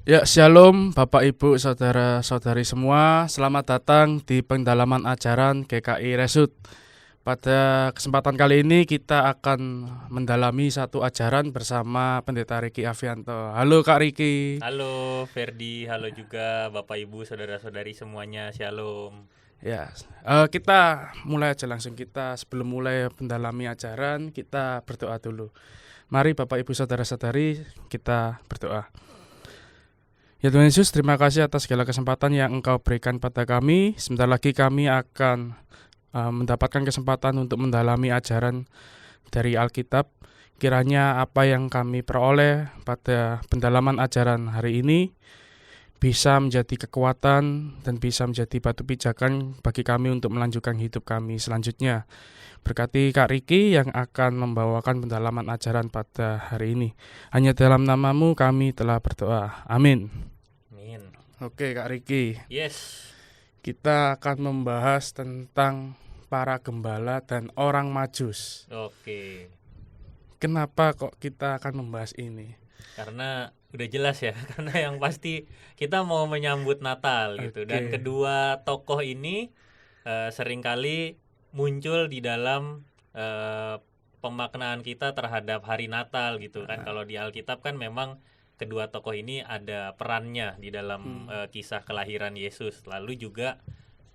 Ya, shalom Bapak Ibu, saudara-saudari semua. Selamat datang di pendalaman ajaran GKI Resut. Pada kesempatan kali ini kita akan mendalami satu ajaran bersama Pendeta Riki Avianto. Halo Kak Riki. Halo Ferdi, halo juga Bapak Ibu, saudara-saudari semuanya, shalom. Ya, kita mulai aja langsung. Sebelum mulai mendalami ajaran, kita berdoa dulu. Mari Bapak Ibu saudara-saudari, kita berdoa. Ya Tuhan Yesus, terima kasih atas segala kesempatan yang Engkau berikan pada kami. Sebentar lagi kami akan mendapatkan kesempatan untuk mendalami ajaran dari Alkitab. Kiranya apa yang kami peroleh pada pendalaman ajaran hari ini bisa menjadi kekuatan dan bisa menjadi batu pijakan bagi kami untuk melanjutkan hidup kami selanjutnya. Berkati Kak Riki yang akan membawakan pendalaman ajaran pada hari ini. Hanya dalam namamu kami telah berdoa. Amin. Amin. Oke Kak Riki. Yes. Kita akan membahas tentang para gembala dan orang Majus. Oke. Kenapa kok kita akan membahas ini? Karena udah jelas ya, karena yang pasti kita mau menyambut Natal gitu. Dan Oke. kedua tokoh ini seringkali muncul di dalam pemaknaan kita terhadap hari Natal gitu kan. Kalau di Alkitab kan memang kedua tokoh ini ada perannya di dalam kisah kelahiran Yesus. Lalu juga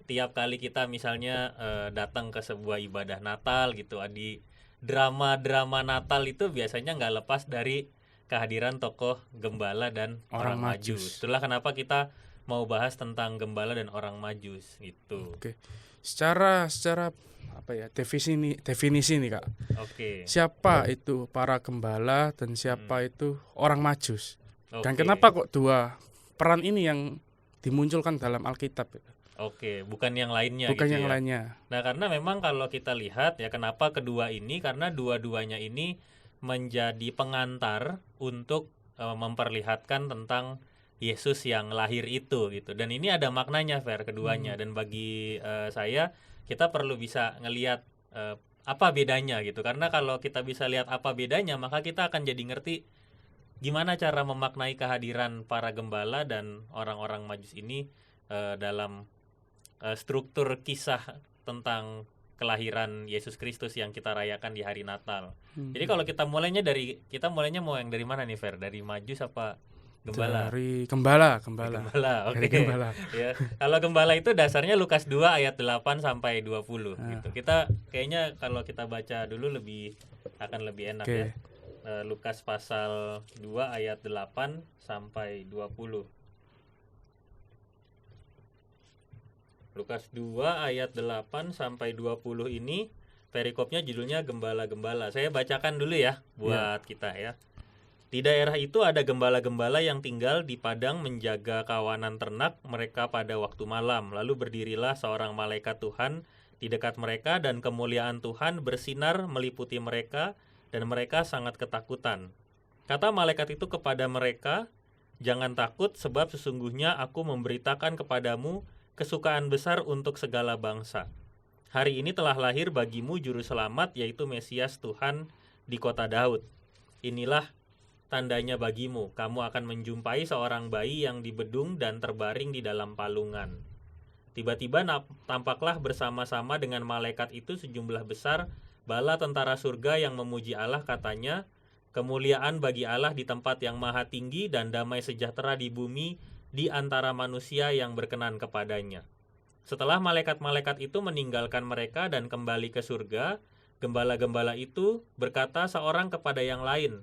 tiap kali kita misalnya datang ke sebuah ibadah Natal gitu, di drama-drama Natal itu biasanya nggak lepas dari kehadiran tokoh gembala dan orang Majus. Itulah kenapa kita mau bahas tentang gembala dan orang Majus gitu. Oke. Secara apa ya, definisi nih Kak. Oke. Siapa itu para gembala dan siapa itu orang Majus? Dan Oke. kenapa kok dua peran ini yang dimunculkan dalam Alkitab? Oke, bukan yang lainnya Bukan gitu yang ya. lainnya. Nah, karena memang kalau kita lihat ya kenapa kedua ini, karena dua-duanya ini menjadi pengantar untuk memperlihatkan tentang Yesus yang lahir itu gitu. Dan ini ada maknanya Fer keduanya. Dan bagi saya kita perlu bisa ngelihat apa bedanya gitu. Karena kalau kita bisa lihat apa bedanya, maka kita akan jadi ngerti gimana cara memaknai kehadiran para gembala dan orang-orang Majus ini dalam struktur kisah tentang kelahiran Yesus Kristus yang kita rayakan di hari Natal. Jadi kalau kita mulainya mau yang dari mana nih Fer? Dari Majus apa gembala? Dari gembala. Gembala. Oke. Dari gembala. Ya. Kalau gembala itu dasarnya Lukas 2 ayat 8 sampai 20 gitu. Kita kayaknya kalau kita baca dulu akan lebih enak ya. Lukas pasal 2 ayat 8 sampai 20. Lukas 2 ayat 8 sampai 20 ini perikopnya judulnya gembala-gembala. Saya bacakan dulu ya buat kita ya. Di daerah itu ada gembala-gembala yang tinggal di padang menjaga kawanan ternak mereka pada waktu malam. Lalu berdirilah seorang malaikat Tuhan di dekat mereka dan kemuliaan Tuhan bersinar meliputi mereka dan mereka sangat ketakutan. Kata malaikat itu kepada mereka, "Jangan takut sebab sesungguhnya aku memberitakan kepadamu kesukaan besar untuk segala bangsa. Hari ini telah lahir bagimu juru selamat yaitu Mesias Tuhan di kota Daud. Inilah tandanya bagimu, kamu akan menjumpai seorang bayi yang dibedung dan terbaring di dalam palungan." Tiba-tiba tampaklah bersama-sama dengan malaikat itu sejumlah besar bala tentara surga yang memuji Allah, katanya, "Kemuliaan bagi Allah di tempat yang maha tinggi dan damai sejahtera di bumi di antara manusia yang berkenan kepadanya." Setelah malaikat-malaikat itu meninggalkan mereka dan kembali ke surga, gembala-gembala itu berkata seorang kepada yang lain,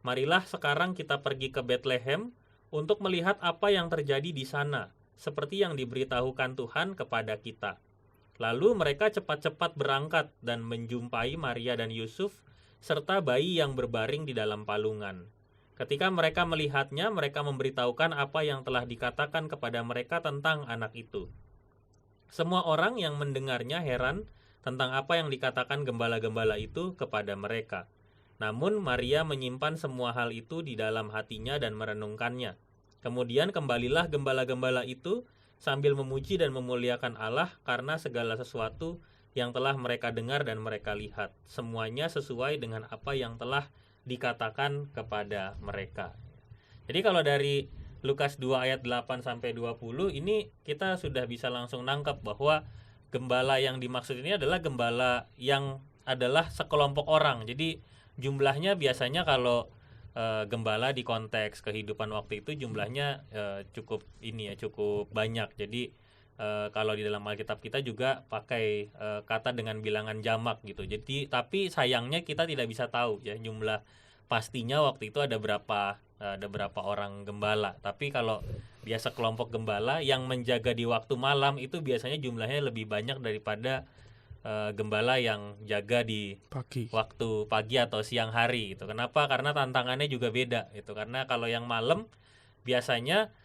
"Marilah sekarang kita pergi ke Betlehem untuk melihat apa yang terjadi di sana, seperti yang diberitahukan Tuhan kepada kita." Lalu mereka cepat-cepat berangkat dan menjumpai Maria dan Yusuf serta bayi yang berbaring di dalam palungan. Ketika mereka melihatnya, mereka memberitahukan apa yang telah dikatakan kepada mereka tentang anak itu. Semua orang yang mendengarnya heran tentang apa yang dikatakan gembala-gembala itu kepada mereka. Namun Maria menyimpan semua hal itu di dalam hatinya dan merenungkannya. Kemudian kembalilah gembala-gembala itu sambil memuji dan memuliakan Allah karena segala sesuatu yang telah mereka dengar dan mereka lihat. Semuanya sesuai dengan apa yang telah dikatakan kepada mereka. Jadi kalau dari Lukas 2 ayat 8 sampai 20 ini kita sudah bisa langsung nangkep bahwa gembala yang dimaksud ini adalah gembala yang adalah sekelompok orang. Jadi jumlahnya biasanya kalau gembala di konteks kehidupan waktu itu jumlahnya cukup banyak. Jadi kalau di dalam Alkitab kita juga pakai kata dengan bilangan jamak gitu. Jadi tapi sayangnya kita tidak bisa tahu ya jumlah pastinya waktu itu ada berapa orang gembala. Tapi kalau biasa kelompok gembala yang menjaga di waktu malam itu biasanya jumlahnya lebih banyak daripada gembala yang jaga di waktu pagi atau siang hari gitu. Kenapa? Karena tantangannya juga beda gitu. Karena kalau yang malam biasanya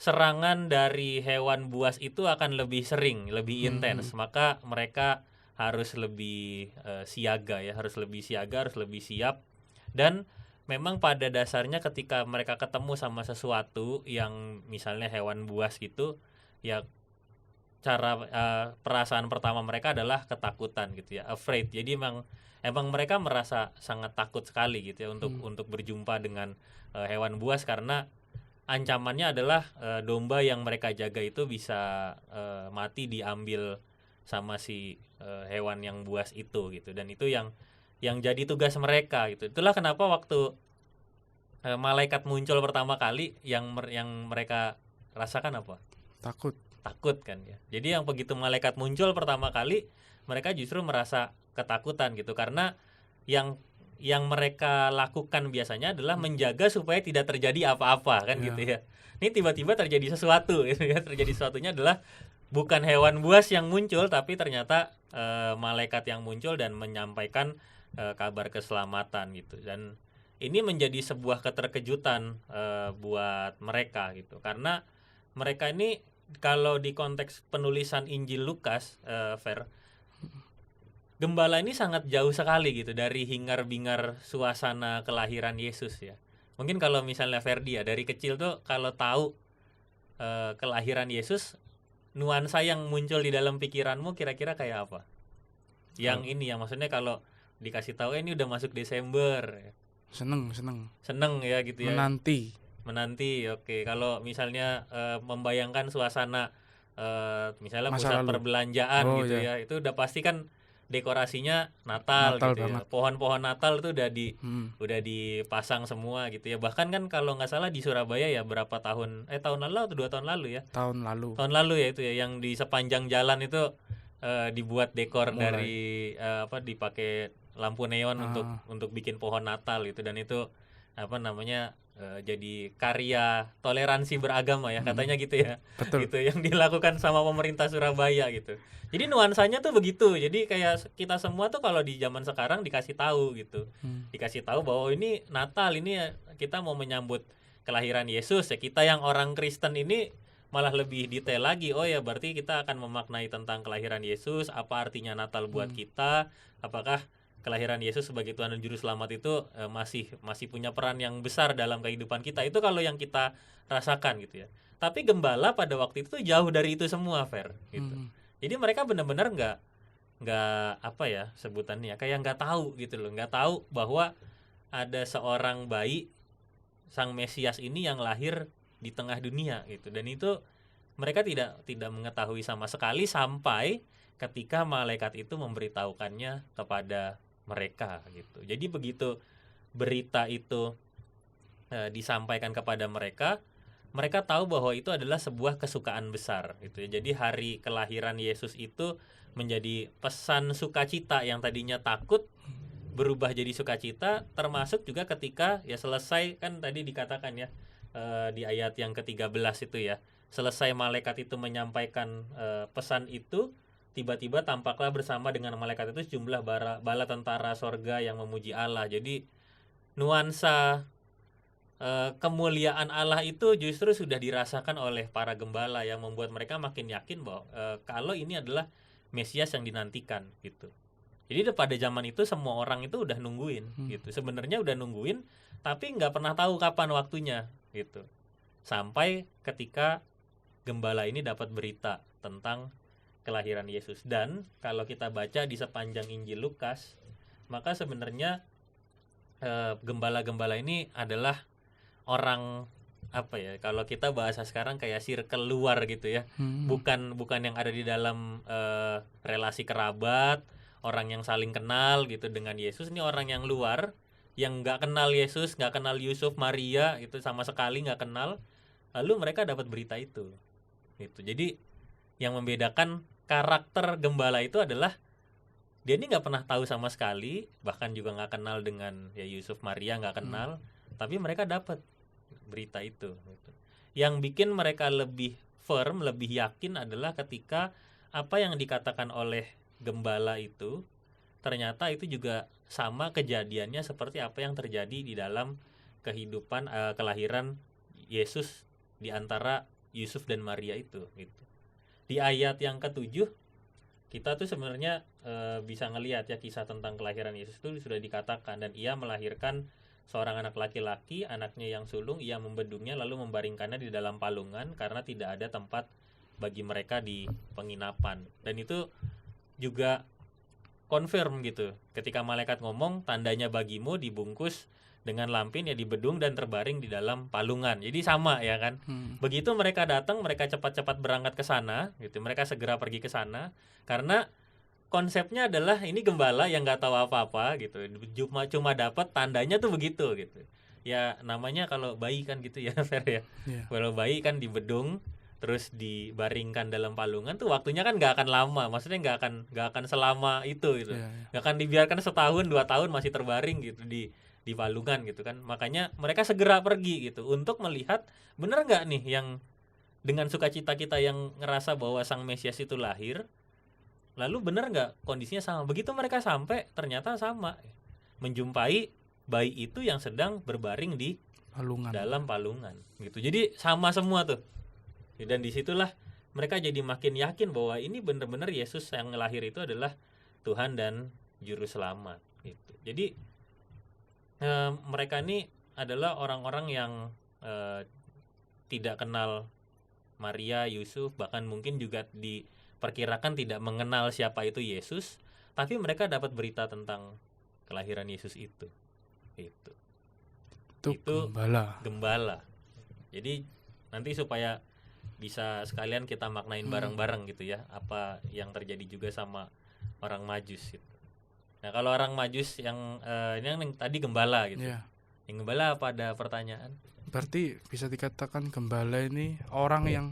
serangan dari hewan buas itu akan lebih sering, lebih intens. Maka mereka harus lebih siaga ya, harus lebih siap. Dan memang pada dasarnya ketika mereka ketemu sama sesuatu yang misalnya hewan buas gitu, ya cara perasaan pertama mereka adalah ketakutan gitu ya, afraid. Jadi emang mereka merasa sangat takut sekali gitu ya untuk berjumpa dengan hewan buas karena ancamannya adalah domba yang mereka jaga itu bisa mati diambil sama si hewan yang buas itu gitu. Dan itu yang jadi tugas mereka gitu. Itulah kenapa waktu malaikat muncul pertama kali yang mereka rasakan apa? Takut kan ya. Jadi yang begitu malaikat muncul pertama kali mereka justru merasa ketakutan gitu karena yang mereka lakukan biasanya adalah menjaga supaya tidak terjadi apa-apa kan gitu ya. Ini tiba-tiba terjadi sesuatu gitu ya. Terjadi sesuatunya adalah bukan hewan buas yang muncul tapi ternyata malaikat yang muncul dan menyampaikan kabar keselamatan gitu. Dan ini menjadi sebuah keterkejutan buat mereka gitu. Karena mereka ini kalau di konteks penulisan Injil Lukas, gembala ini sangat jauh sekali gitu dari hingar-bingar suasana kelahiran Yesus ya. Mungkin kalau misalnya Ferdi ya dari kecil tuh kalau tahu kelahiran Yesus, nuansa yang muncul di dalam pikiranmu kira-kira kayak apa? Yang ini ya maksudnya kalau dikasih tahu ini udah masuk Desember. Seneng ya gitu ya. Menanti. Oke. Kalau misalnya membayangkan suasana misalnya Masa pusat lalu. perbelanjaan gitu ya, itu udah pasti kan dekorasinya Natal gitu banget. ya. Pohon-pohon Natal itu udah dipasang semua gitu ya. Bahkan kan kalau nggak salah di Surabaya ya berapa tahun lalu atau 2 tahun lalu ya. Tahun lalu ya itu ya yang di sepanjang jalan itu dibuat dekor dari dipakai lampu neon untuk bikin pohon Natal gitu. Dan itu jadi karya toleransi beragama ya katanya gitu ya. Betul. Gitu yang dilakukan sama pemerintah Surabaya gitu. Jadi nuansanya tuh begitu. Jadi kayak kita semua tuh kalau di zaman sekarang dikasih tahu gitu. Dikasih tahu bahwa ini Natal, ini kita mau menyambut kelahiran Yesus ya. Kita yang orang Kristen ini malah lebih detail lagi. Oh ya berarti kita akan memaknai tentang kelahiran Yesus, apa artinya Natal buat kita, apakah kelahiran Yesus sebagai Tuhan dan Juru Selamat itu masih punya peran yang besar dalam kehidupan kita. Itu kalau yang kita rasakan gitu ya. Tapi gembala pada waktu itu jauh dari itu semua, Fer gitu. Jadi mereka benar-benar nggak sebutannya kayak nggak tahu gitu loh, nggak tahu bahwa ada seorang bayi sang Mesias ini yang lahir di tengah dunia gitu. Dan itu mereka tidak mengetahui sama sekali sampai ketika malaikat itu memberitahukannya kepada mereka gitu. Jadi begitu berita itu disampaikan kepada mereka tahu bahwa itu adalah sebuah kesukaan besar gitu ya. Jadi hari kelahiran Yesus itu menjadi pesan sukacita yang tadinya takut berubah jadi sukacita, termasuk juga ketika ya selesai kan tadi dikatakan ya di ayat yang ke-13 itu ya. Selesai malaikat itu menyampaikan pesan itu, tiba-tiba tampaklah bersama dengan malaikat itu sejumlah bala tentara sorga yang memuji Allah. Jadi nuansa kemuliaan Allah itu justru sudah dirasakan oleh para gembala yang membuat mereka makin yakin bahwa kalau ini adalah Mesias yang dinantikan gitu. Jadi pada zaman itu semua orang itu udah nungguin gitu. Sebenarnya udah nungguin tapi nggak pernah tahu kapan waktunya gitu. Sampai ketika gembala ini dapat berita tentang kelahiran Yesus. Dan kalau kita baca di sepanjang Injil Lukas, maka sebenarnya gembala-gembala ini adalah orang apa ya, kalau kita bahasa sekarang kayak circle luar gitu ya. Bukan yang ada di dalam relasi kerabat, orang yang saling kenal gitu dengan Yesus. Ini orang yang luar, yang nggak kenal Yesus, nggak kenal Yusuf, Maria itu sama sekali nggak kenal. Lalu mereka dapat berita itu. Gitu. Jadi yang membedakan karakter gembala itu adalah dia ini nggak pernah tahu sama sekali, bahkan juga nggak kenal dengan ya Yusuf, Maria nggak kenal, tapi mereka dapat berita itu. Gitu. Yang bikin mereka lebih firm, lebih yakin adalah ketika apa yang dikatakan oleh gembala itu ternyata itu juga sama kejadiannya seperti apa yang terjadi di dalam kehidupan kelahiran Yesus di antara Yusuf dan Maria itu. Gitu. Di ayat yang ke-7 kita tuh sebenarnya bisa ngelihat ya kisah tentang kelahiran Yesus itu sudah dikatakan, dan ia melahirkan seorang anak laki-laki, anaknya yang sulung, ia membedungnya lalu membaringkannya di dalam palungan karena tidak ada tempat bagi mereka di penginapan. Dan itu juga confirm gitu. Ketika malaikat ngomong, tandanya bagimu dibungkus dengan lampin ya dibedung dan terbaring di dalam palungan. Jadi sama ya kan. Begitu mereka datang, mereka cepat-cepat berangkat ke sana gitu. Mereka segera pergi ke sana karena konsepnya adalah ini gembala yang nggak tahu apa-apa gitu. Cuma dapat tandanya tuh begitu gitu. Ya namanya kalau bayi kan gitu ya, Fer ya. Yeah. Kalau bayi kan dibedung terus dibaringkan dalam palungan tuh waktunya kan nggak akan lama, maksudnya nggak akan selama itu gitu. Nggak akan dibiarkan setahun 2 tahun masih terbaring gitu di palungan gitu kan. Makanya mereka segera pergi gitu untuk melihat benar nggak nih yang dengan sukacita kita yang ngerasa bahwa Sang Mesias itu lahir, lalu benar nggak kondisinya sama. Begitu mereka sampai ternyata sama, menjumpai bayi itu yang sedang berbaring di dalam palungan gitu. Jadi sama semua tuh. Dan disitulah mereka jadi makin yakin bahwa ini benar-benar Yesus yang lahir itu adalah Tuhan dan Juru Selamat gitu. Jadi mereka ini adalah orang-orang yang tidak kenal Maria, Yusuf, bahkan mungkin juga diperkirakan tidak mengenal siapa itu Yesus, tapi mereka dapat berita tentang kelahiran Yesus itu. Itu gembala. Jadi nanti supaya bisa sekalian kita maknain bareng-bareng gitu ya, apa yang terjadi juga sama orang Majus gitu. Nah kalau orang Majus yang ini yang tadi gembala gitu. Yeah. Yang gembala apa ada pertanyaan? Berarti bisa dikatakan gembala ini orang yang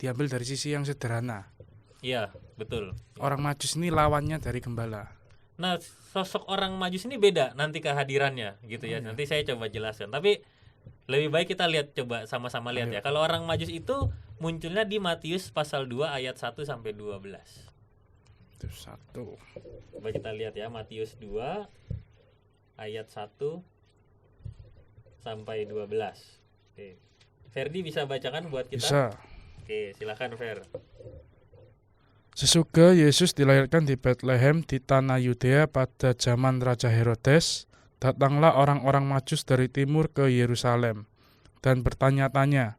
diambil dari sisi yang sederhana. Iya, betul. Orang Majus ini lawannya dari gembala. Nah sosok orang Majus ini beda nanti kehadirannya gitu ya. Nanti saya coba jelaskan. Tapi lebih baik kita lihat, coba sama-sama lihat ya. Kalau orang Majus itu munculnya di Matius pasal 2 ayat 1 sampai 12. Itu 1. Coba kita lihat ya, Matius 2 ayat 1 sampai 12. Oke. Ferdi bisa bacakan buat kita? Bisa. Oke, silakan Fer. Sesudah Yesus dilahirkan di Bethlehem di tanah Yudea pada zaman Raja Herodes, datanglah orang-orang Majus dari timur ke Yerusalem dan bertanya-tanya,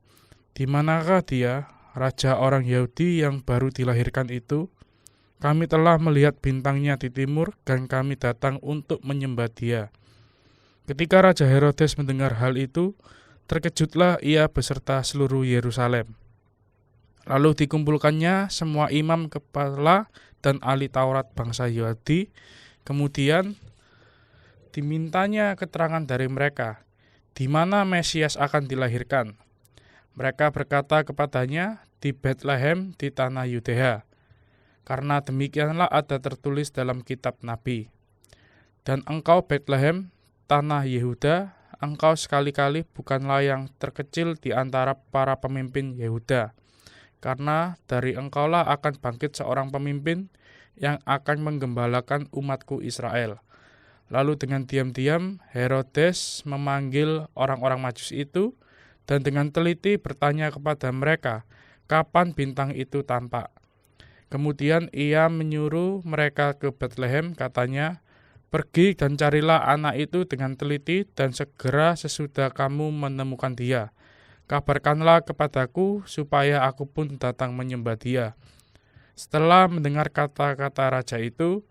"Di manakah dia, raja orang Yahudi yang baru dilahirkan itu? Kami telah melihat bintangnya di timur dan kami datang untuk menyembah dia." Ketika Raja Herodes mendengar hal itu, terkejutlah ia beserta seluruh Yerusalem. Lalu dikumpulkannya semua imam kepala dan ahli Taurat bangsa Yahudi. Kemudian dimintanya keterangan dari mereka, di mana Mesias akan dilahirkan. Mereka berkata kepadanya, di Bethlehem di tanah Yudea, karena demikianlah ada tertulis dalam kitab Nabi. Dan engkau Bethlehem, tanah Yehuda, engkau sekali-kali bukanlah yang terkecil di antara para pemimpin Yehuda, karena dari engkaulah akan bangkit seorang pemimpin yang akan menggembalakan umatku Israel. Lalu dengan diam-diam Herodes memanggil orang-orang Majus itu dan dengan teliti bertanya kepada mereka kapan bintang itu tampak. Kemudian ia menyuruh mereka ke Bethlehem, katanya, "Pergi dan carilah anak itu dengan teliti dan segera sesudah kamu menemukan dia, kabarkanlah kepadaku supaya aku pun datang menyembah dia." Setelah mendengar kata-kata raja itu,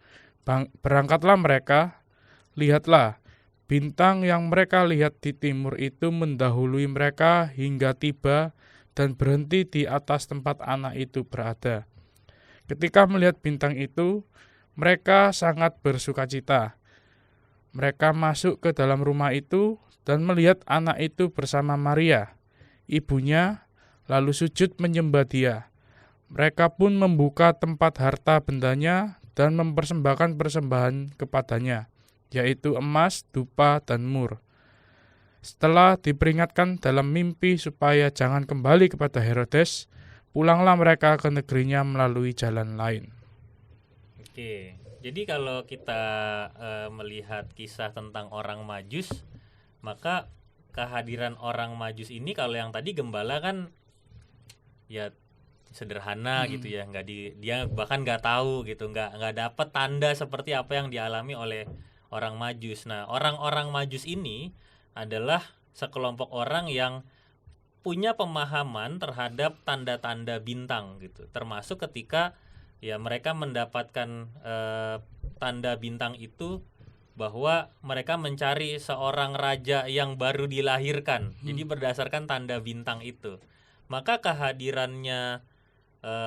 berangkatlah mereka. Lihatlah, Bintang yang mereka lihat di timur itu mendahului mereka hingga tiba dan berhenti di atas tempat anak itu berada. Ketika melihat bintang itu, mereka sangat bersukacita. Mereka masuk ke dalam rumah itu dan melihat anak itu bersama Maria, ibunya, lalu sujud menyembah dia. Mereka pun membuka tempat harta bendanya dan mempersembahkan persembahan kepadanya, yaitu emas, dupa, dan mur. Setelah diperingatkan dalam mimpi supaya jangan kembali kepada Herodes, pulanglah mereka ke negerinya melalui jalan lain. Oke, jadi kalau kita melihat kisah tentang orang Majus, maka kehadiran orang Majus ini, kalau yang tadi gembala kan ya sederhana gitu ya, dia bahkan nggak tahu gitu, nggak dapat tanda seperti apa yang dialami oleh orang Majus. Nah, orang-orang Majus ini adalah sekelompok orang yang punya pemahaman terhadap tanda-tanda bintang gitu, termasuk ketika ya mereka mendapatkan tanda bintang itu bahwa mereka mencari seorang raja yang baru dilahirkan. Jadi berdasarkan tanda bintang itu, maka kehadirannya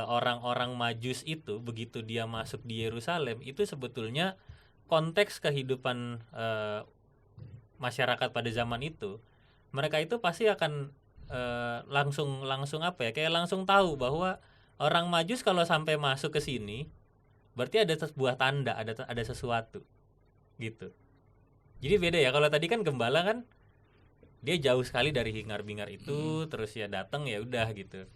orang-orang Majus itu begitu dia masuk di Yerusalem itu sebetulnya konteks kehidupan masyarakat pada zaman itu, mereka itu pasti akan langsung apa ya, kayak langsung tahu bahwa orang Majus kalau sampai masuk ke sini berarti ada sebuah tanda, ada sesuatu gitu. Jadi beda ya, kalau tadi kan gembala kan dia jauh sekali dari hingar-bingar itu, terus ya datang ya udah gitu.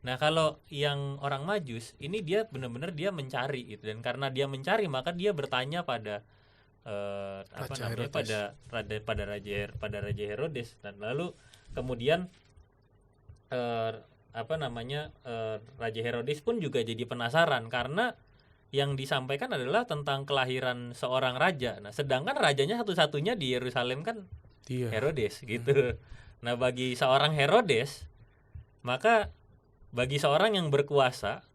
Nah, kalau yang orang Majus ini dia benar-benar dia mencari gitu, dan karena dia mencari maka dia bertanya pada pada Raja Herodes, dan lalu kemudian Raja Herodes pun juga jadi penasaran karena yang disampaikan adalah tentang kelahiran seorang raja. Nah, sedangkan rajanya satu-satunya di Yerusalem kan Dia. Herodes gitu. Nah, bagi seorang Herodes, maka bagi seorang yang berkuasa,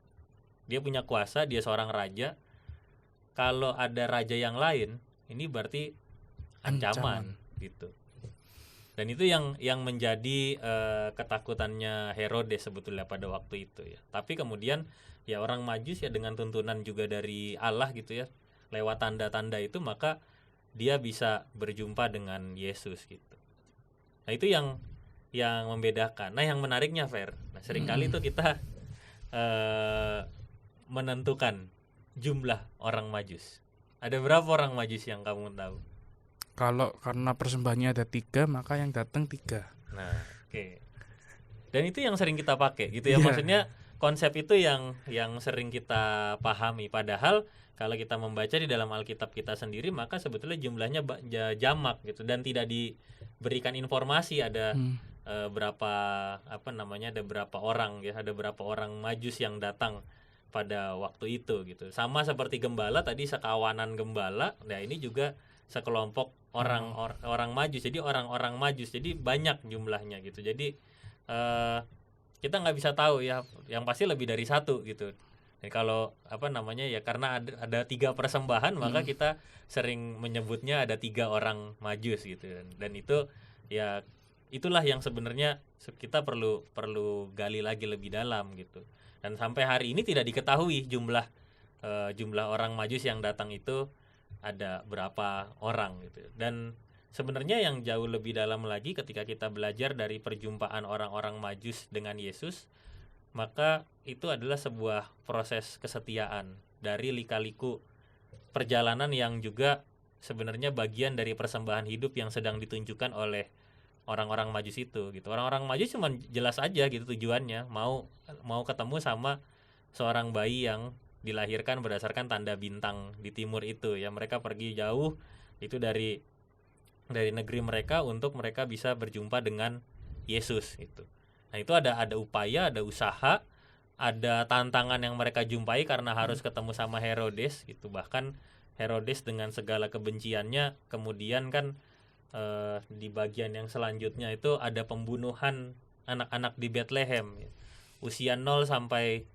dia punya kuasa, dia seorang raja, kalau ada raja yang lain, ini berarti ancaman gitu. Dan itu yang menjadi ketakutannya Herodes sebetulnya pada waktu itu ya. Tapi kemudian ya orang Majus ya dengan tuntunan juga dari Allah gitu ya, lewat tanda-tanda itu maka dia bisa berjumpa dengan Yesus gitu. Nah, itu yang membedakan. Nah, yang menariknya Fer, nah seringkali tuh kita menentukan jumlah orang Majus. Ada berapa orang Majus yang kamu tahu? Kalau karena persembahannya ada 3, maka yang datang 3. Nah, oke. Dan itu yang sering kita pakai gitu ya. Maksudnya konsep itu yang sering kita pahami. Padahal kalau kita membaca di dalam Alkitab kita sendiri, maka sebetulnya jumlahnya jamak gitu, dan tidak diberikan informasi ada berapa ada berapa orang ya, ada berapa orang Majus yang datang pada waktu itu gitu. Sama seperti gembala tadi, sekawanan gembala. Nah, ini juga sekelompok orang Majus. Jadi orang-orang Majus. Jadi banyak jumlahnya gitu. Jadi kita nggak bisa tahu ya, yang pasti lebih dari 1 gitu. Dan kalau ya karena ada 3 persembahan, maka kita sering menyebutnya ada 3 orang Majus gitu. Dan itu ya itulah yang sebenarnya kita perlu gali lagi lebih dalam gitu. Dan sampai hari ini tidak diketahui jumlah orang Majus yang datang itu ada berapa orang gitu. Dan sebenarnya yang jauh lebih dalam lagi ketika kita belajar dari perjumpaan orang-orang Majus dengan Yesus, maka itu adalah sebuah proses kesetiaan dari lika-liku perjalanan yang juga sebenarnya bagian dari persembahan hidup yang sedang ditunjukkan oleh orang-orang Majus itu gitu. Orang-orang Majus cuma jelas aja gitu tujuannya, mau ketemu sama seorang bayi yang dilahirkan berdasarkan tanda bintang di timur itu ya. Mereka pergi jauh itu dari negeri mereka untuk mereka bisa berjumpa dengan Yesus gitu. Nah, itu ada upaya, ada usaha, ada tantangan yang mereka jumpai karena harus ketemu sama Herodes gitu. Bahkan Herodes dengan segala kebenciannya kemudian kan di bagian yang selanjutnya itu ada pembunuhan anak-anak di Bethlehem ya. Usia 0 sampai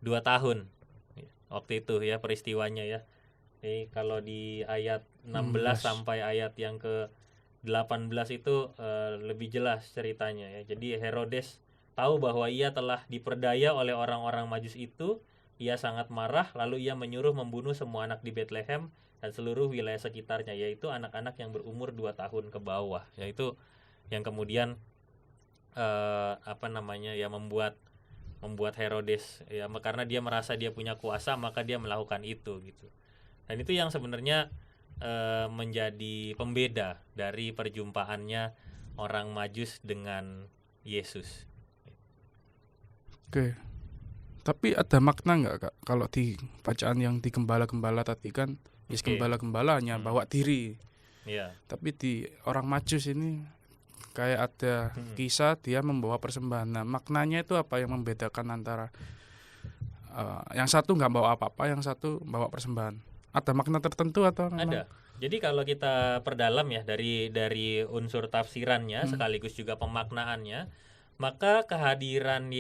2 tahun waktu itu ya peristiwanya ya. Jadi kalau di ayat 16 sampai ayat yang ke 18 itu lebih jelas ceritanya ya. Jadi Herodes tahu bahwa ia telah diperdaya oleh orang-orang Majus itu. Ia sangat marah, lalu ia menyuruh membunuh semua anak di Bethlehem dan seluruh wilayah sekitarnya, yaitu anak-anak yang berumur 2 tahun ke bawah. Yaitu yang kemudian membuat Herodes ya, karena dia merasa dia punya kuasa, maka dia melakukan itu gitu. Dan itu yang sebenarnya menjadi pembeda dari perjumpaannya orang Majus dengan Yesus. Oke. Tapi ada makna nggak Kak kalau di bacaan yang di gembala-gembala tadi kan gembala-gembala hanya bawa diri. Iya. Tapi di orang Majus ini kayak ada kisah dia membawa persembahan. Nah, maknanya itu apa yang membedakan antara yang satu nggak bawa apa-apa, yang satu bawa persembahan? Ada makna tertentu atau memang? Ada. Jadi kalau kita perdalam ya dari unsur tafsirannya sekaligus juga pemaknaannya, maka kehadiran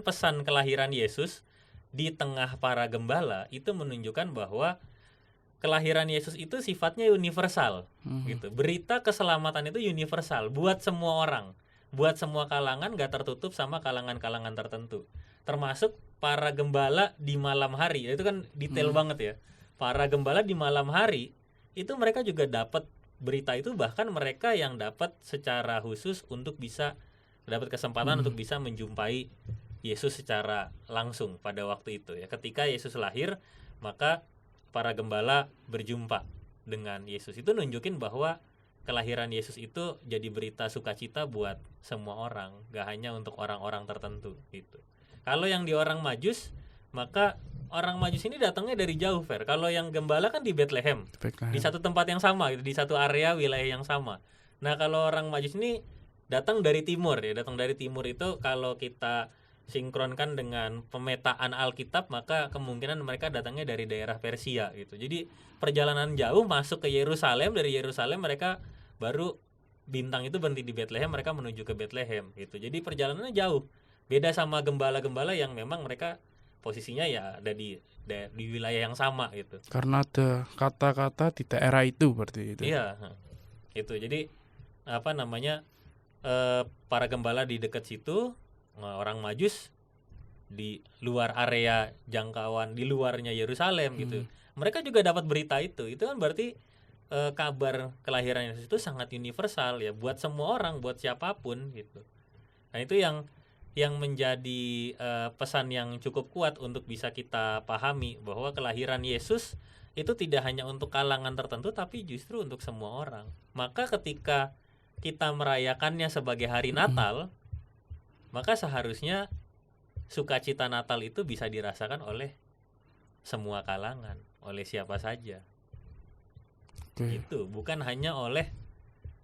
pesan kelahiran Yesus di tengah para gembala itu menunjukkan bahwa kelahiran Yesus itu sifatnya universal gitu. Berita keselamatan itu universal buat semua orang, buat semua kalangan, gak tertutup sama kalangan-kalangan tertentu. Termasuk para gembala di malam hari. Itu kan detail banget ya. Para gembala di malam hari itu mereka juga dapat berita itu, bahkan mereka yang dapat secara khusus untuk bisa dapat kesempatan untuk bisa menjumpai Yesus secara langsung pada waktu itu ya. Ketika Yesus lahir, maka para gembala berjumpa dengan Yesus. Itu nunjukin bahwa kelahiran Yesus itu jadi berita sukacita buat semua orang, gak hanya untuk orang-orang tertentu gitu. Kalau yang di orang Majus, maka orang Majus ini datangnya dari jauh, Fer. Kalau yang gembala kan di Bethlehem, di satu tempat yang sama gitu, di satu area wilayah yang sama. Nah, kalau orang Majus ini datang dari timur ya. Datang dari timur itu kalau kita sinkronkan dengan pemetaan Alkitab, maka kemungkinan mereka datangnya dari daerah Persia gitu. Jadi perjalanan jauh masuk ke Yerusalem, dari Yerusalem mereka baru bintang itu berhenti di Bethlehem, mereka menuju ke Bethlehem gitu. Jadi perjalanannya jauh. Beda sama gembala-gembala yang memang mereka posisinya ya ada di wilayah yang sama gitu. Karena ada kata-kata di daerah itu berarti itu. Iya, itu. Jadi para gembala di dekat situ, orang Majus di luar area jangkauan, di luarnya Yerusalem gitu. Mereka juga dapat berita itu. Itu kan berarti kabar kelahiran Yesus itu sangat universal ya, buat semua orang, buat siapapun gitu. Nah, itu yang menjadi pesan yang cukup kuat untuk bisa kita pahami bahwa kelahiran Yesus itu tidak hanya untuk kalangan tertentu, tapi justru untuk semua orang. Maka ketika kita merayakannya sebagai hari Natal, maka seharusnya sukacita Natal itu bisa dirasakan oleh semua kalangan, oleh siapa saja. Itu bukan hanya oleh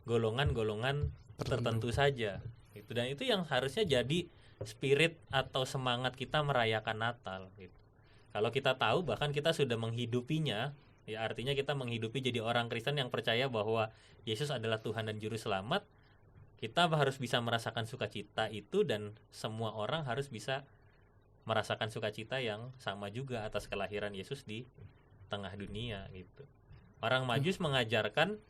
golongan-golongan tertentu saja. Dan itu yang harusnya jadi spirit atau semangat kita merayakan Natal gitu. Kalau kita tahu, bahkan kita sudah menghidupinya, ya artinya kita menghidupi jadi orang Kristen yang percaya bahwa Yesus adalah Tuhan dan Juru Selamat, kita harus bisa merasakan sukacita itu, dan semua orang harus bisa merasakan sukacita yang sama juga atas kelahiran Yesus di tengah dunia gitu. Orang Majus mengajarkan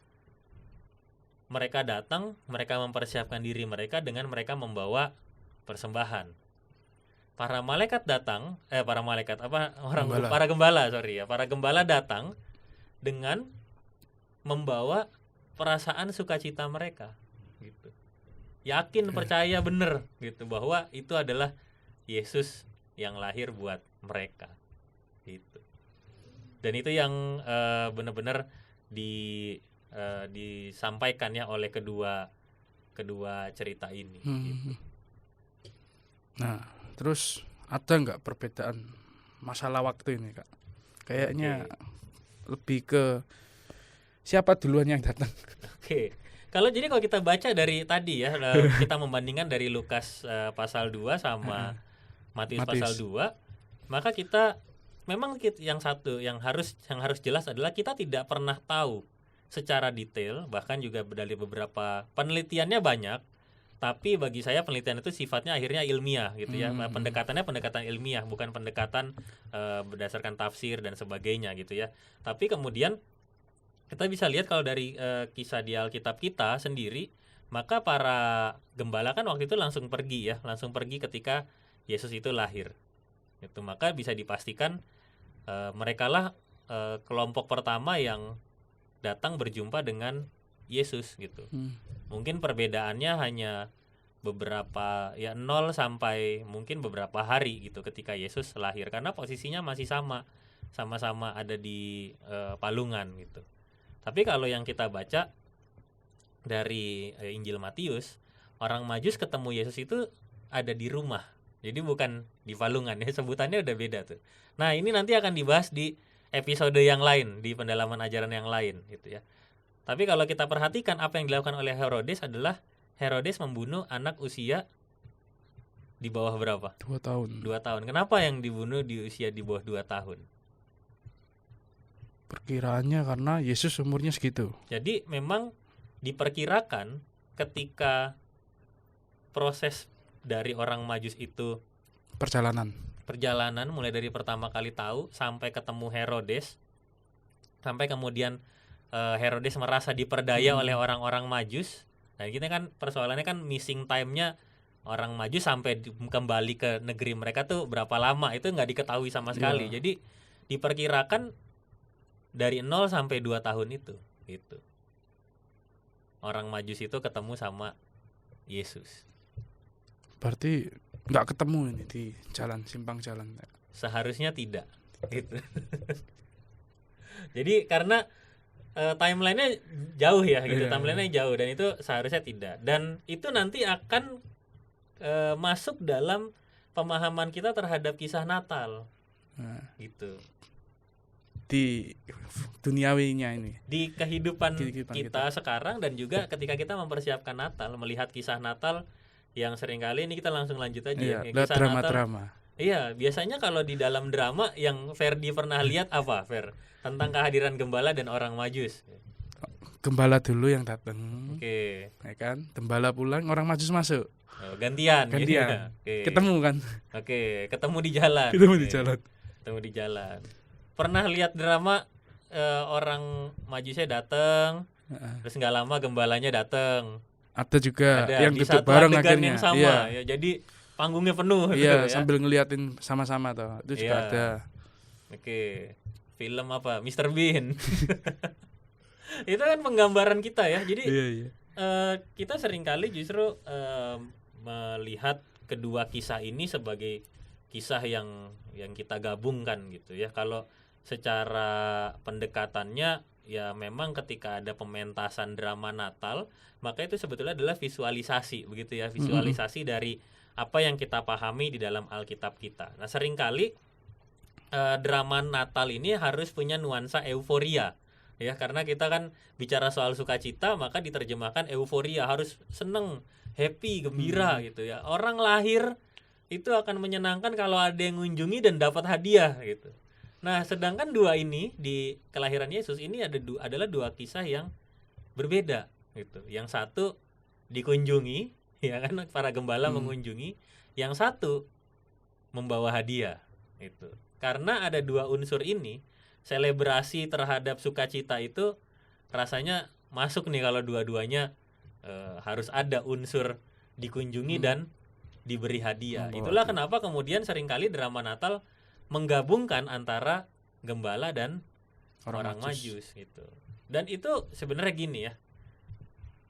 mereka datang, mereka mempersiapkan diri mereka dengan mereka membawa persembahan. Para gembala datang dengan membawa perasaan sukacita mereka gitu. Yakin, percaya bener gitu bahwa itu adalah Yesus yang lahir buat mereka gitu. Dan itu yang benar-benar disampaikan ya oleh kedua cerita ini gitu. Nah, terus ada nggak perbedaan masalah waktu ini, Kak? Kayaknya lebih ke siapa duluan yang datang. Kalau kita baca dari tadi ya, kita membandingkan dari Lukas pasal 2 sama Matius pasal 2, maka kita memang yang harus jelas adalah kita tidak pernah tahu secara detail, bahkan juga dari beberapa penelitiannya banyak Tapi bagi saya penelitian itu sifatnya akhirnya ilmiah gitu ya. Pendekatannya pendekatan ilmiah, bukan pendekatan berdasarkan tafsir dan sebagainya gitu ya. Tapi kemudian kita bisa lihat kalau dari kisah di Alkitab kita sendiri, maka para gembala kan waktu itu langsung pergi ketika Yesus itu lahir. Itu maka bisa dipastikan mereka lah kelompok pertama yang datang berjumpa dengan Yesus gitu. Mungkin perbedaannya hanya beberapa 0 sampai mungkin beberapa hari gitu ketika Yesus lahir, karena posisinya masih sama-sama ada di palungan gitu. Tapi kalau yang kita baca dari Injil Matius, orang Majus ketemu Yesus itu ada di rumah. Jadi bukan di palungan ya, sebutannya udah beda tuh. Nah, ini nanti akan dibahas di episode yang lain, di pendalaman ajaran yang lain gitu ya. Tapi kalau kita perhatikan apa yang dilakukan oleh Herodes adalah Herodes membunuh anak usia di bawah berapa? 2 tahun. 2 tahun. Kenapa yang dibunuh di usia di bawah 2 tahun? Perkiraannya karena Yesus umurnya segitu. Jadi memang diperkirakan ketika proses dari orang Majus itu Perjalanan mulai dari pertama kali tahu sampai ketemu Herodes, sampai kemudian Herodes merasa diperdaya oleh orang-orang Majus. Nah, kita kan persoalannya kan missing time-nya orang Majus sampai kembali ke negeri mereka tuh berapa lama, itu nggak diketahui sama sekali. Jadi diperkirakan dari 0 sampai 2 tahun itu gitu. Orang Majus itu ketemu sama Yesus. Berarti nggak ketemu ini di jalan, simpang jalan. Seharusnya tidak gitu. Jadi karena timeline-nya jauh ya gitu, timeline-nya jauh, dan itu seharusnya tidak. Dan itu nanti akan masuk dalam pemahaman kita terhadap kisah Natal. Gitu. Di duniawinya ini. Di kehidupan kita sekarang, dan juga ketika kita mempersiapkan Natal, melihat kisah Natal yang seringkali ini kita langsung lanjut aja ya, kisah drama-drama. Iya, biasanya kalau di dalam drama yang Ferdi pernah lihat apa, Fer? Tentang kehadiran gembala dan orang Majus. Gembala dulu yang datang. Oke. Ya kan? Gembala pulang, orang Majus masuk. Gantian. Gitu. Ketemu kan? Oke, ketemu di jalan. Ketemu di jalan. Pernah lihat drama orang Majusnya datang, terus nggak lama gembalanya datang. Ada juga yang di duduk satu bareng adegan akhirnya. yang sama ya. Jadi panggungnya penuh gitu ya. Sambil ngeliatin sama-sama tuh. Itu juga ada. Oke. Film apa? Mr. Bean. Itu kan penggambaran kita ya. Jadi kita seringkali justru melihat kedua kisah ini sebagai kisah yang kita gabungkan gitu ya. Kalau secara pendekatannya ya memang ketika ada pementasan drama Natal, maka itu sebetulnya adalah visualisasi begitu ya, visualisasi dari apa yang kita pahami di dalam Alkitab kita. Nah, seringkali drama Natal ini harus punya nuansa euforia ya, karena kita kan bicara soal sukacita, maka diterjemahkan euforia, harus seneng, happy, gembira gitu ya. Orang lahir itu akan menyenangkan kalau ada yang mengunjungi dan dapat hadiah gitu. Nah, sedangkan dua ini di kelahiran Yesus ini adalah dua kisah yang berbeda gitu. Yang satu dikunjungi ya kan, para gembala mengunjungi, yang satu membawa hadiah itu. Karena ada dua unsur ini, selebrasi terhadap sukacita itu rasanya masuk nih kalau dua-duanya harus ada unsur dikunjungi dan diberi hadiah. Itulah kenapa kemudian seringkali drama Natal menggabungkan antara gembala dan orang Majus gitu. Dan itu sebenarnya gini ya,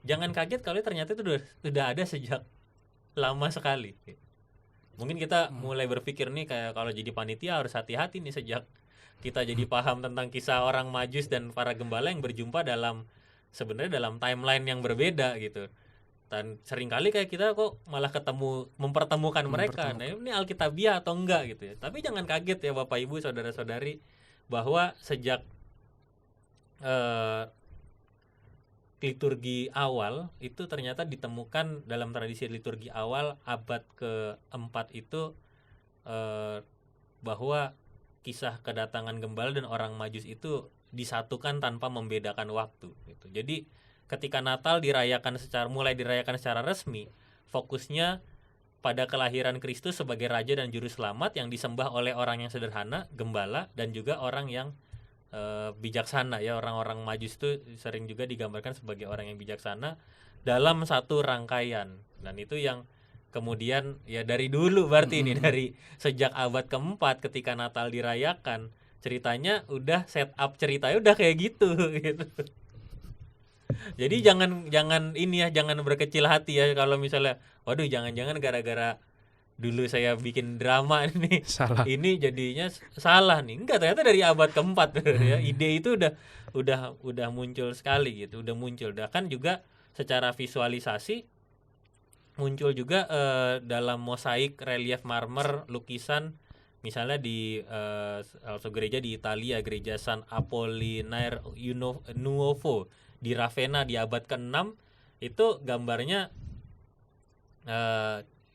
jangan kaget kalau ternyata itu sudah ada sejak lama sekali. Mungkin kita mulai berpikir nih kayak kalau jadi panitia harus hati-hati nih sejak kita jadi paham tentang kisah orang Majus dan para gembala yang berjumpa sebenarnya dalam timeline yang berbeda gitu. Dan seringkali kayak kita kok malah mempertemukan mereka. Nah, ini alkitabiah atau enggak gitu ya. Tapi jangan kaget ya Bapak Ibu, saudara-saudari, bahwa sejak liturgi awal itu ternyata ditemukan dalam tradisi liturgi awal abad ke-4 itu bahwa kisah kedatangan gembala dan orang Majus itu disatukan tanpa membedakan waktu gitu. Jadi ketika Natal mulai dirayakan secara resmi, fokusnya pada kelahiran Kristus sebagai raja dan juru selamat yang disembah oleh orang yang sederhana, gembala, dan juga orang yang bijaksana ya. Orang-orang Majus itu sering juga digambarkan sebagai orang yang bijaksana dalam satu rangkaian. Dan itu yang kemudian ya dari dulu berarti ini dari sejak abad keempat ketika Natal dirayakan, ceritanya udah set up ceritanya udah kayak gitu gitu. Jadi jangan ini ya, jangan berkecil hati ya kalau misalnya waduh jangan-jangan gara-gara dulu saya bikin drama ini Salah. ini jadinya salah nih. Enggak, ternyata dari abad keempat ya. Ide itu udah muncul sekali gitu, udah muncul. Dan kan juga secara visualisasi muncul juga dalam mosaik, relief marmer, lukisan misalnya di salah gereja di Italia, gereja San Apollinare Nuovo di Ravenna di abad ke-6 itu gambarnya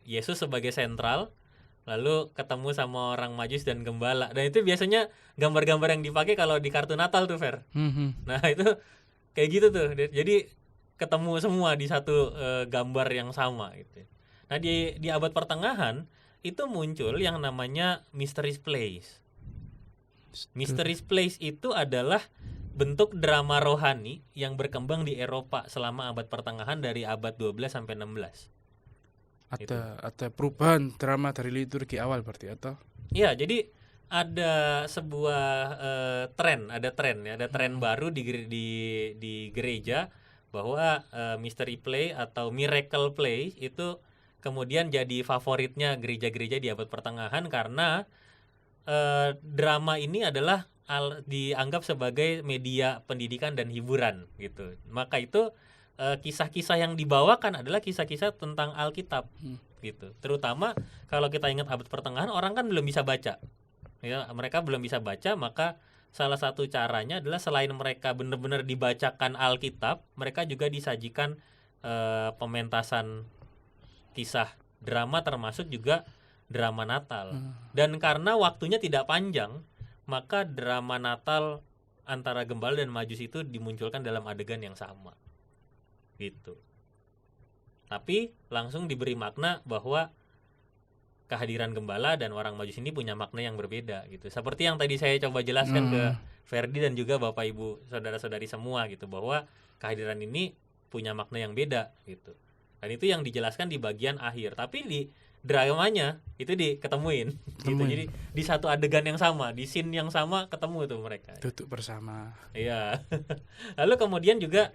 Yesus sebagai sentral, lalu ketemu sama orang Majus dan gembala. Dan itu biasanya gambar-gambar yang dipakai kalau di kartu Natal tuh, Fer. Nah itu kayak gitu tuh. Jadi ketemu semua di satu gambar yang sama gitu. Nah di abad pertengahan itu muncul yang namanya Mysteries Plays. Mysteries Plays itu adalah bentuk drama rohani yang berkembang di Eropa selama abad pertengahan dari abad 12 sampai 16. Ada perubahan drama dari liturgi awal berarti atau? Iya, jadi ada sebuah ada tren baru di gereja bahwa mystery play atau miracle play itu kemudian jadi favoritnya gereja-gereja di abad pertengahan karena drama ini adalah dianggap sebagai media pendidikan dan hiburan gitu. Maka itu kisah-kisah yang dibawakan adalah kisah-kisah tentang Alkitab gitu. Terutama kalau kita ingat abad pertengahan, orang kan belum bisa baca. Ya, mereka belum bisa baca, maka salah satu caranya adalah selain mereka benar-benar dibacakan Alkitab, mereka juga disajikan pementasan kisah drama termasuk juga drama Natal. Dan karena waktunya tidak panjang, maka drama Natal antara gembala dan Majus itu dimunculkan dalam adegan yang sama gitu. Tapi langsung diberi makna bahwa kehadiran gembala dan orang Majus ini punya makna yang berbeda gitu. Seperti yang tadi saya coba jelaskan ke Ferdi dan juga Bapak Ibu saudara-saudari semua gitu, bahwa kehadiran ini punya makna yang beda gitu. Dan itu yang dijelaskan di bagian akhir. Tapi di dramanya itu diketemuin gitu. Jadi di satu adegan yang sama, di scene yang sama ketemu tuh mereka. Duduk bersama. Iya. Lalu kemudian juga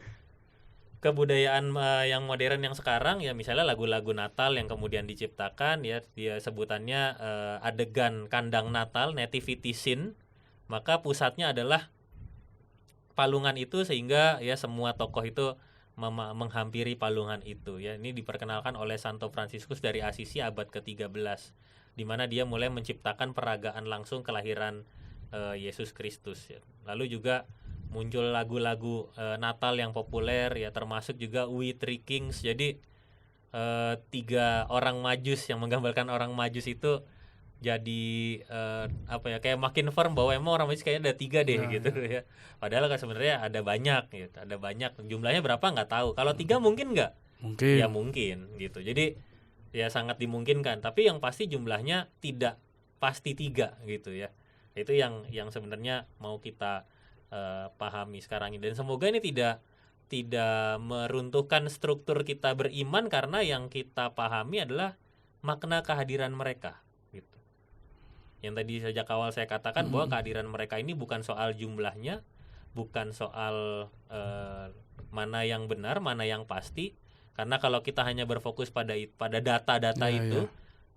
kebudayaan yang modern yang sekarang ya, misalnya lagu-lagu Natal yang kemudian diciptakan ya, dia sebutannya adegan kandang Natal, nativity scene. Maka pusatnya adalah palungan itu sehingga ya semua tokoh itu menghampiri palungan itu ya. Ini diperkenalkan oleh Santo Fransiskus dari Asisi abad ke-13, di mana dia mulai menciptakan peragaan langsung kelahiran Yesus Kristus ya. Lalu juga muncul lagu-lagu Natal yang populer ya, termasuk juga We Three Kings. Jadi 3 orang Majus yang menggambarkan orang Majus itu jadi kayak makin firm bahwa emang orang Majus kayaknya ada 3 deh gitu ya. Padahal kan sebenarnya ada banyak gitu, ada banyak. Jumlahnya berapa nggak tahu. Kalau 3 mungkin nggak? Mungkin. Ya mungkin gitu. Jadi ya sangat dimungkinkan. Tapi yang pasti jumlahnya tidak pasti 3 gitu ya. Itu yang sebenarnya mau kita pahami sekarang ini. Dan semoga ini tidak meruntuhkan struktur kita beriman, karena yang kita pahami adalah makna kehadiran mereka. Yang tadi sejak awal saya katakan bahwa kehadiran mereka ini bukan soal jumlahnya, bukan soal mana yang benar, mana yang pasti. Karena kalau kita hanya berfokus pada data-data itu,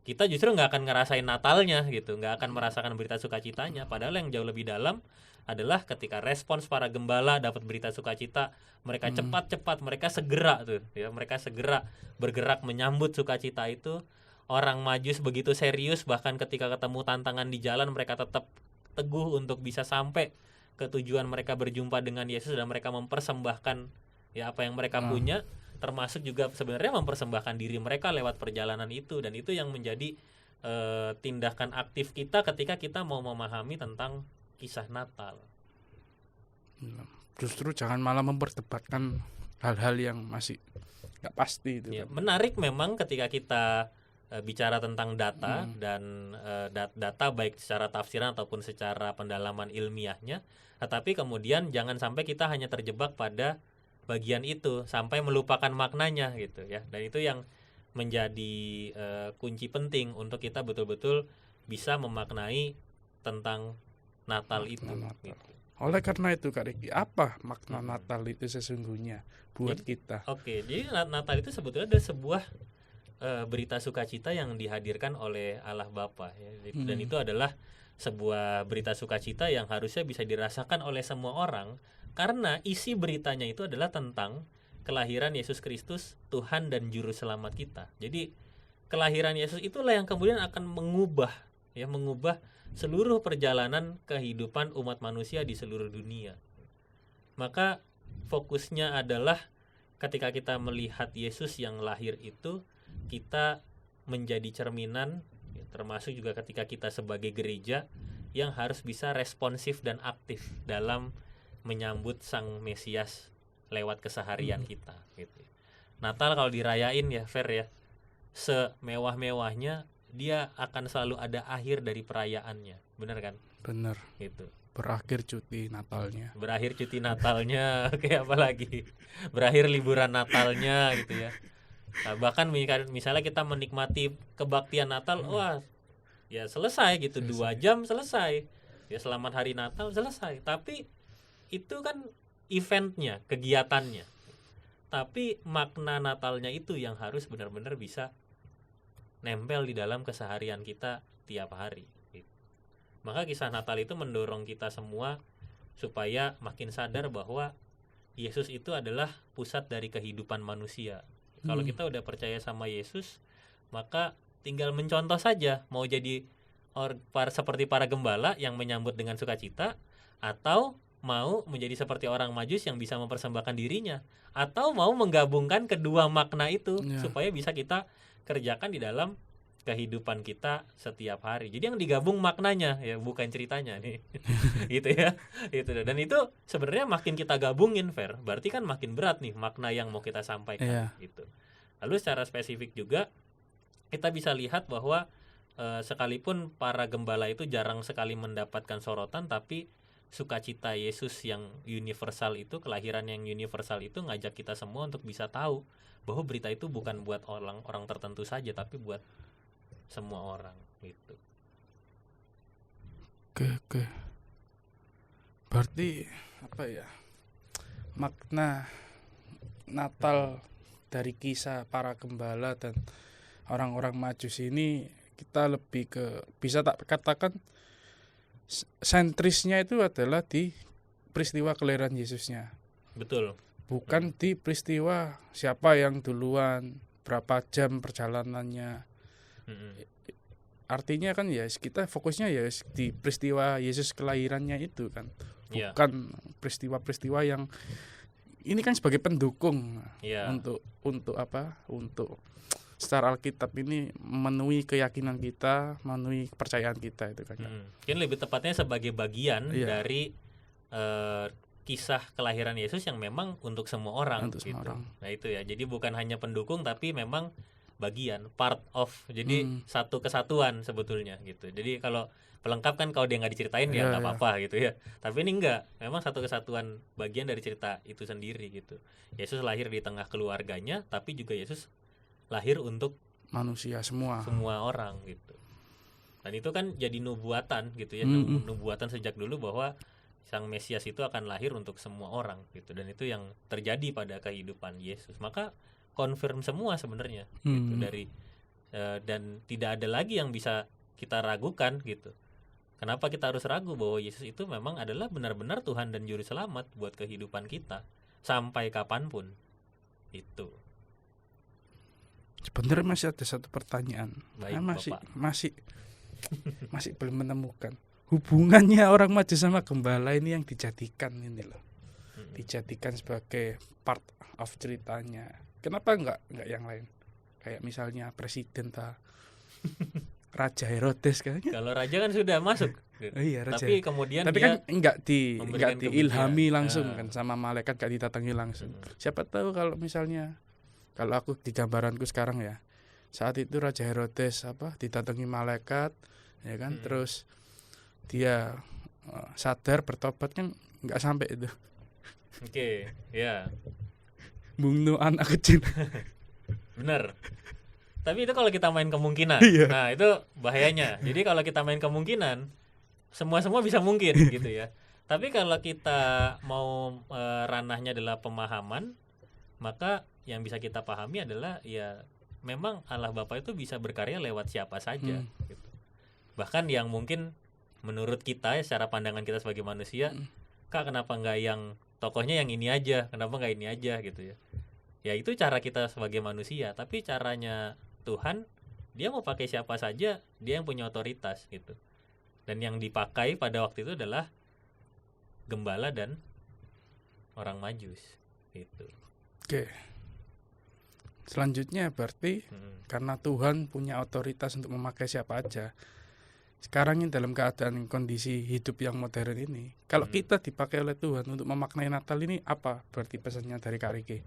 kita justru nggak akan ngerasain Natalnya gitu, nggak akan merasakan berita sukacitanya. Padahal yang jauh lebih dalam adalah ketika respons para gembala dapat berita sukacita, mereka cepat-cepat, mereka segera tuh ya, mereka segera bergerak menyambut sukacita itu. Orang Majus begitu serius, bahkan ketika ketemu tantangan di jalan mereka tetap teguh untuk bisa sampai ke tujuan mereka berjumpa dengan Yesus, dan mereka mempersembahkan ya apa yang mereka punya, termasuk juga sebenarnya mempersembahkan diri mereka lewat perjalanan itu. Dan itu yang menjadi tindakan aktif kita ketika kita mau memahami tentang kisah Natal. Justru jangan malah memperdebatkan hal-hal yang masih nggak pasti itu Ya, kan. menarik memang ketika kita bicara tentang data dan data baik secara tafsiran ataupun secara pendalaman ilmiahnya, tetapi kemudian jangan sampai kita hanya terjebak pada bagian itu sampai melupakan maknanya gitu ya. Dan itu yang menjadi kunci penting untuk kita betul-betul bisa memaknai tentang Natal itu. Natal. Gitu. Oleh karena itu Kak Riki, apa makna Natal itu sesungguhnya buat kita? Oke, jadi Natal itu sebetulnya adalah sebuah berita sukacita yang dihadirkan oleh Allah Bapa ya. Dan itu adalah sebuah berita sukacita yang harusnya bisa dirasakan oleh semua orang karena isi beritanya itu adalah tentang kelahiran Yesus Kristus, Tuhan dan juru selamat kita. Jadi kelahiran Yesus itulah yang kemudian akan mengubah seluruh perjalanan kehidupan umat manusia di seluruh dunia. Maka fokusnya adalah ketika kita melihat Yesus yang lahir itu, kita menjadi cerminan, termasuk juga ketika kita sebagai gereja yang harus bisa responsif dan aktif dalam menyambut Sang Mesias lewat keseharian kita gitu. Natal kalau dirayain ya Fer ya, semewah-mewahnya dia akan selalu ada akhir dari perayaannya, benar kan? Bener. Gitu. Berakhir cuti Natalnya. Berakhir cuti Natalnya, kayak apa lagi? Berakhir liburan Natalnya gitu ya. Nah, bahkan misalnya kita menikmati kebaktian Natal, wah ya selesai gitu, 2 jam selesai. Ya selamat hari Natal selesai. Tapi itu kan eventnya, kegiatannya. Tapi makna Natalnya itu yang harus benar-benar bisa nempel di dalam keseharian kita tiap hari. Maka kisah Natal itu mendorong kita semua supaya makin sadar bahwa Yesus itu adalah pusat dari kehidupan manusia. Kalau kita udah percaya sama Yesus, maka tinggal mencontoh saja, mau jadi seperti para gembala yang menyambut dengan sukacita, atau mau menjadi seperti orang Majus yang bisa mempersembahkan dirinya, atau mau menggabungkan kedua makna itu supaya bisa kita kerjakan di dalam kehidupan kita setiap hari. Jadi yang digabung maknanya ya, bukan ceritanya nih. Gitu ya. Itu dan itu sebenarnya makin kita gabungin Fer, berarti kan makin berat nih makna yang mau kita sampaikan gitu. Lalu secara spesifik juga kita bisa lihat bahwa sekalipun para gembala itu jarang sekali mendapatkan sorotan, tapi sukacita Yesus yang universal itu, kelahiran yang universal itu ngajak kita semua untuk bisa tahu bahwa berita itu bukan buat orang tertentu saja, tapi buat semua orang gitu. Oke. Berarti apa ya? Makna Natal dari kisah para gembala dan orang-orang Majus ini kita lebih ke, bisa tak katakan sentrisnya itu adalah di peristiwa kelahiran Yesusnya. Betul. Bukan di peristiwa siapa yang duluan, berapa jam perjalanannya. Artinya kan ya kita fokusnya ya di peristiwa Yesus kelahirannya itu kan, bukan peristiwa-peristiwa yang ini kan sebagai pendukung untuk apa? Untuk secara Alkitab ini memenuhi keyakinan kita, memenuhi kepercayaan kita itu kan. Mungkin lebih tepatnya sebagai bagian dari kisah kelahiran Yesus yang memang untuk semua orang. Untuk semua orang. Nah itu ya. Jadi bukan hanya pendukung tapi memang bagian, part of, jadi satu kesatuan sebetulnya gitu. Jadi kalau pelengkap kan kalau dia nggak diceritain ya nggak apa-apa gitu ya. Tapi ini enggak, memang satu kesatuan, bagian dari cerita itu sendiri gitu. Yesus lahir di tengah keluarganya, tapi juga Yesus lahir untuk manusia semua orang gitu. Dan itu kan jadi nubuatan gitu ya, nubuatan sejak dulu bahwa Sang Mesias itu akan lahir untuk semua orang gitu. Dan itu yang terjadi pada kehidupan Yesus. Maka confirm semua sebenarnya gitu dari dan tidak ada lagi yang bisa kita ragukan gitu. Kenapa kita harus ragu bahwa Yesus itu memang adalah benar-benar Tuhan dan juru selamat buat kehidupan kita sampai kapanpun itu. Sebenarnya masih ada satu pertanyaan. Baik, masih belum menemukan hubungannya orang Majus sama gembala ini yang dijadikan ini loh. Dijadikan sebagai part of ceritanya. Kenapa enggak yang lain? Kayak misalnya presiden Raja Herodes kayaknya. Kalau raja kan sudah masuk. Iya, raja. Tapi kemudian dia kan enggak diilhami langsung kan sama malaikat, enggak didatangi langsung. Siapa tahu kalau misalnya kalau aku di gambaranku sekarang ya, saat itu Raja Herodes didatangi malaikat, ya kan, terus dia sadar bertobat kan nggak sampai itu, Oke, ya. bunuh anak kecil. Bener. Tapi itu kalau kita main kemungkinan. Iya. Nah, itu bahayanya. Jadi kalau kita main kemungkinan, semua bisa mungkin gitu ya. Tapi kalau kita mau ranahnya adalah pemahaman, maka yang bisa kita pahami adalah ya memang Allah Bapa itu bisa berkarya lewat siapa saja gitu. Bahkan yang mungkin menurut kita ya, secara pandangan kita sebagai manusia, Kak kenapa nggak yang tokohnya yang ini aja, kenapa nggak ini aja gitu ya. Ya itu cara kita sebagai manusia, tapi caranya Tuhan, dia mau pakai siapa saja, dia yang punya otoritas gitu. Dan yang dipakai pada waktu itu adalah gembala dan orang Majus gitu. Oke. Selanjutnya berarti karena Tuhan punya otoritas untuk memakai siapa aja. Sekarang ini dalam keadaan kondisi hidup yang modern ini, kalau kita dipakai oleh Tuhan untuk memaknai Natal ini, apa berarti pesannya dari Kak Riki?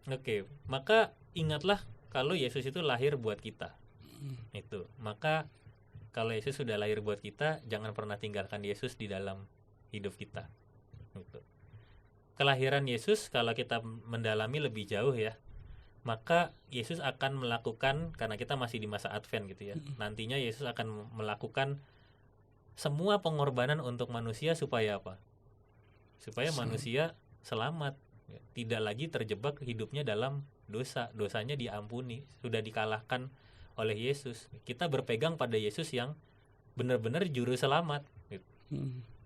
Oke, maka ingatlah kalau Yesus itu lahir buat kita. Itu. Maka kalau Yesus sudah lahir buat kita, jangan pernah tinggalkan Yesus di dalam hidup kita. Gitu. Kelahiran Yesus kalau kita mendalami lebih jauh ya, maka Yesus akan melakukan, karena kita masih di masa Advent gitu ya. Nantinya Yesus akan melakukan semua pengorbanan untuk manusia supaya apa? Supaya manusia selamat, tidak lagi terjebak hidupnya dalam dosa, dosanya diampuni, sudah dikalahkan oleh Yesus. Kita berpegang pada Yesus yang benar-benar juru selamat gitu.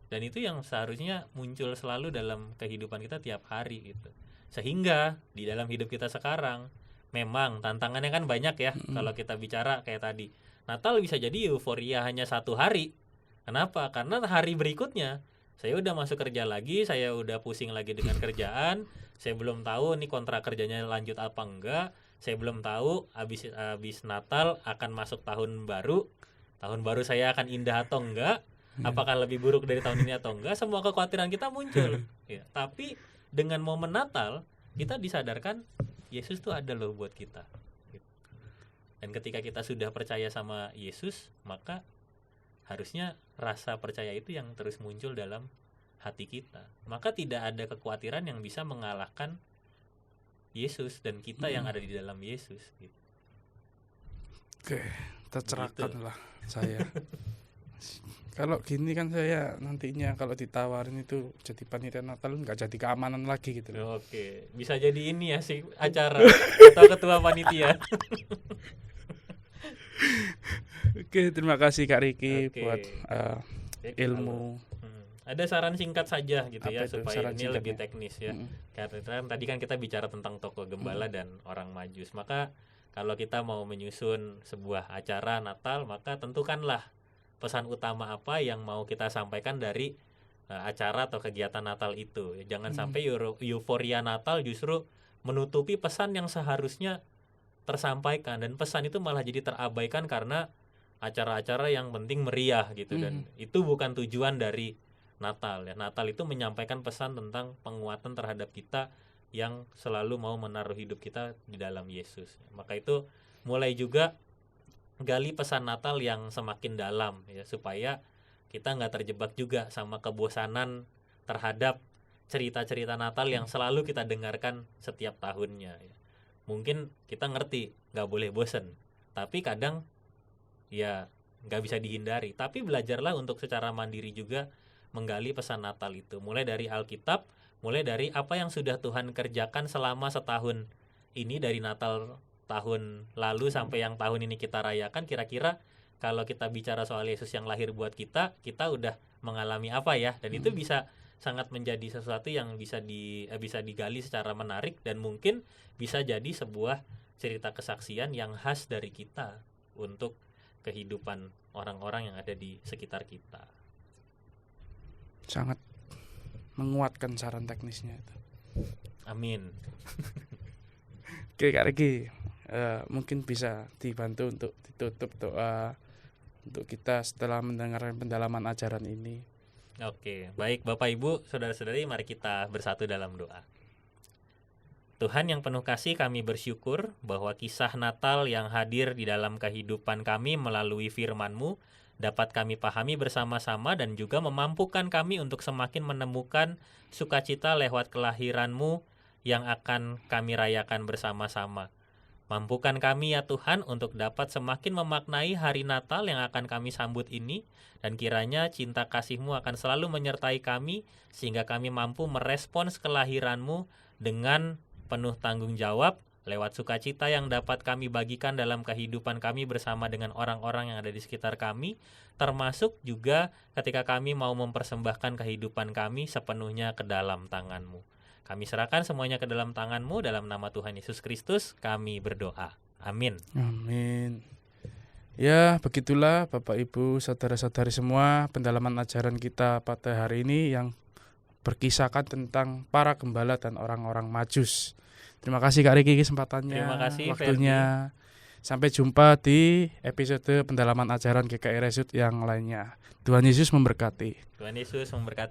Dan itu yang seharusnya muncul selalu dalam kehidupan kita tiap hari gitu. Sehingga di dalam hidup kita sekarang memang tantangannya kan banyak ya. Kalau kita bicara kayak tadi, Natal bisa jadi euforia hanya 1 hari. Kenapa? Karena hari berikutnya saya udah masuk kerja lagi, saya udah pusing lagi dengan kerjaan, saya belum tahu nih kontrak kerjanya lanjut apa enggak, saya belum tahu habis Natal akan masuk tahun baru saya akan indah atau enggak, apakah lebih buruk dari tahun ini atau enggak, semua kekhawatiran kita muncul. Ya, tapi dengan momen Natal kita disadarkan Yesus tuh ada loh buat kita. Dan ketika kita sudah percaya sama Yesus, maka harusnya rasa percaya itu yang terus muncul dalam hati kita. Maka tidak ada kekhawatiran yang bisa mengalahkan Yesus dan kita yang ada di dalam Yesus gitu. Oke, tercerahkan lah saya. Kalau gini kan saya nantinya kalau ditawarin itu jadi panitia Natal nggak jadi keamanan lagi gitu. Oke, bisa jadi ini ya sih acara atau ketua panitia. Oke, terima kasih Kak Riki buat ilmu. Ada saran singkat saja gitu Apa ya itu supaya saran ini lebih singkatnya? teknis ya. Karena tadi kan kita bicara tentang tokoh gembala dan orang Majus. Maka kalau kita mau menyusun sebuah acara Natal, maka tentukanlah pesan utama apa yang mau kita sampaikan dari acara atau kegiatan Natal itu. Jangan sampai euforia Natal justru menutupi pesan yang seharusnya tersampaikan, dan pesan itu malah jadi terabaikan karena acara-acara yang penting meriah gitu. Dan itu bukan tujuan dari Natal ya. Natal itu menyampaikan pesan tentang penguatan terhadap kita yang selalu mau menaruh hidup kita di dalam Yesus. Maka itu mulai juga gali pesan Natal yang semakin dalam ya, supaya kita nggak terjebak juga sama kebosanan terhadap cerita-cerita Natal yang selalu kita dengarkan setiap tahunnya ya. Mungkin kita ngerti nggak boleh bosen, tapi kadang ya nggak bisa dihindari. Tapi belajarlah untuk secara mandiri juga menggali pesan Natal itu, mulai dari Alkitab, mulai dari apa yang sudah Tuhan kerjakan selama setahun ini, dari Natal tahun lalu sampai yang tahun ini kita rayakan. Kira-kira kalau kita bicara soal Yesus yang lahir buat kita udah mengalami apa ya? Dan itu bisa sangat menjadi sesuatu yang bisa digali secara menarik, dan mungkin bisa jadi sebuah cerita kesaksian yang khas dari kita untuk kehidupan orang-orang yang ada di sekitar kita. Sangat menguatkan saran teknisnya itu. Amin. Oke Kak Riki, mungkin bisa dibantu untuk ditutup doa untuk kita setelah mendengarkan pendalaman ajaran ini. Oke, baik Bapak Ibu, saudara-saudari, mari kita bersatu dalam doa. Tuhan yang penuh kasih, kami bersyukur bahwa kisah Natal yang hadir di dalam kehidupan kami melalui firman-Mu dapat kami pahami bersama-sama dan juga memampukan kami untuk semakin menemukan sukacita lewat kelahiran-Mu yang akan kami rayakan bersama-sama. Mampukan kami ya Tuhan untuk dapat semakin memaknai hari Natal yang akan kami sambut ini, dan kiranya cinta kasih-Mu akan selalu menyertai kami sehingga kami mampu merespons kelahiran-Mu dengan penuh tanggung jawab lewat sukacita yang dapat kami bagikan dalam kehidupan kami bersama dengan orang-orang yang ada di sekitar kami, termasuk juga ketika kami mau mempersembahkan kehidupan kami sepenuhnya ke dalam tangan-Mu. Kami serahkan semuanya ke dalam tangan-Mu, dalam nama Tuhan Yesus Kristus kami berdoa. Amin. Amin. Ya, begitulah Bapak Ibu, saudara-saudari semua, pendalaman ajaran kita pada hari ini yang berkisahkan tentang para gembala dan orang-orang Majus. Terima kasih Kak Riki kesempatannya, Terima kasih, waktunya. Sampai jumpa di episode pendalaman ajaran GKI Resut yang lainnya. Tuhan Yesus memberkati. Tuhan Yesus memberkati.